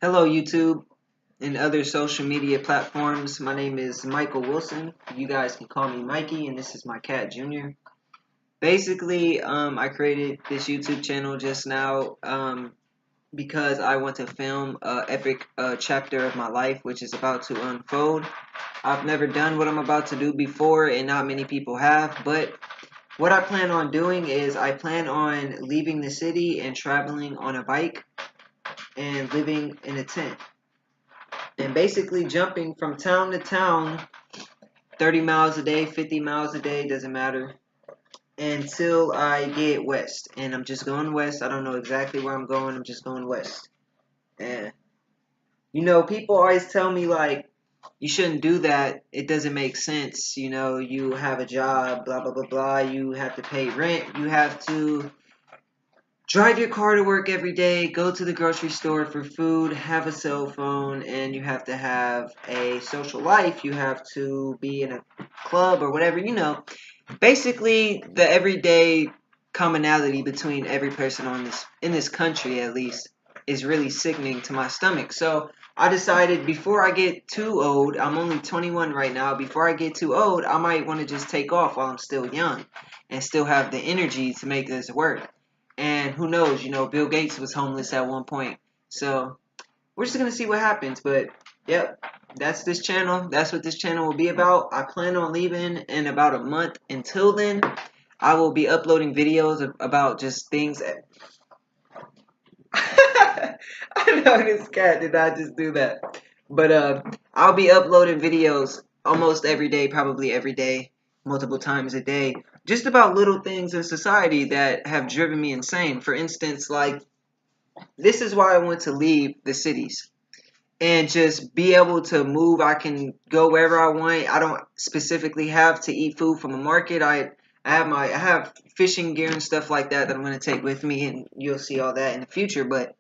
Hello, YouTube and other social media platforms. My name is Michael Wilson. You guys can call me Mikey, and this is my cat, Junior. Basically, I created this YouTube channel just now because I want to film an epic chapter of my life, which is about to unfold. I've never done what I'm about to do before, and not many people have, but what I plan on doing is I plan on leaving the city and traveling on a bike and living in a tent and basically jumping from town to town 30 miles a day, 50 miles a day, doesn't matter, until I get west. And I'm just going west. I don't know exactly where I'm going. I'm just going west. And, people always tell me, like, you shouldn't do that. It doesn't make sense. You have a job, blah, blah, blah, blah. You have to pay rent. You have to drive your car to work every day, go to the grocery store for food, have a cell phone, and you have to have a social life. You have to be in a club or whatever, Basically, the everyday commonality between every person in this country, at least, is really sickening to my stomach. So I decided before I get too old, I'm only 21 right now, before I get too old, I might want to just take off while I'm still young and still have the energy to make this work. And who knows, Bill Gates was homeless at one point. So we're just going to see what happens. But, yep, that's this channel. That's what this channel will be about. I plan on leaving in about a month. Until then, I will be uploading videos about just things that... I know this cat did not just do that. But I'll be uploading videos almost every day, probably every day, multiple times a day, just about little things in society that have driven me insane. For instance, like, this is why I want to leave the cities and just be able to move. I can go wherever I want. I don't specifically have to eat food from a market. I have fishing gear and stuff like that I'm going to take with me, and you'll see all that in the future. But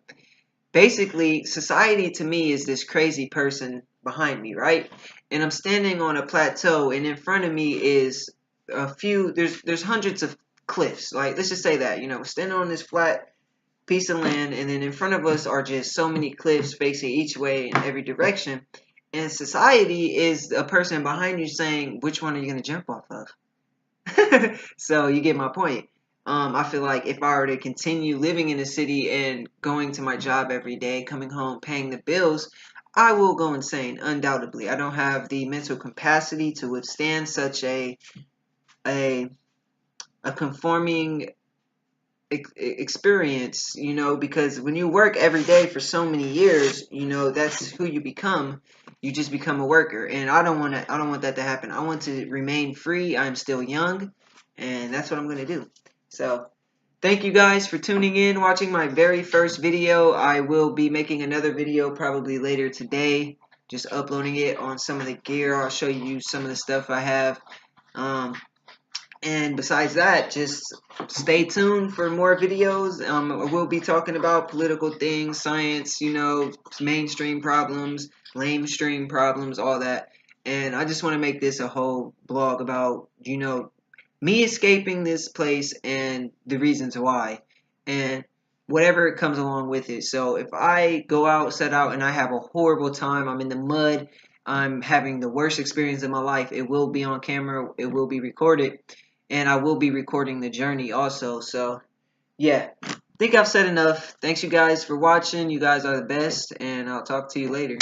basically, society to me is this crazy person behind me, right? And I'm standing on a plateau, and in front of me is there's hundreds of cliffs. Like, let's just say that, standing on this flat piece of land, and then in front of us are just so many cliffs facing each way in every direction. And society is a person behind you saying, which one are you going to jump off of? So you get my point. I feel like if I were to continue living in the city and going to my job every day, coming home, paying the bills, I will go insane, undoubtedly. I don't have the mental capacity to withstand such a, a conforming experience, because when you work every day for so many years, that's who you become. You just become a worker, and I don't want that to happen. I want to remain free. I'm still young, and that's what I'm going to do. So thank you guys for tuning in, watching my very first video. I will be making another video probably later today, just uploading it on some of the gear. I'll show you some of the stuff I have. And besides that, just stay tuned for more videos. We'll be talking about political things, science, mainstream problems, lamestream problems, all that. And I just want to make this a whole blog about, me escaping this place and the reasons why. And whatever comes along with it. So if I go out, set out, and I have a horrible time, I'm in the mud, I'm having the worst experience of my life, it will be on camera, it will be recorded, and I will be recording the journey also. So yeah, I think I've said enough. Thanks you guys for watching. You guys are the best, and I'll talk to you later.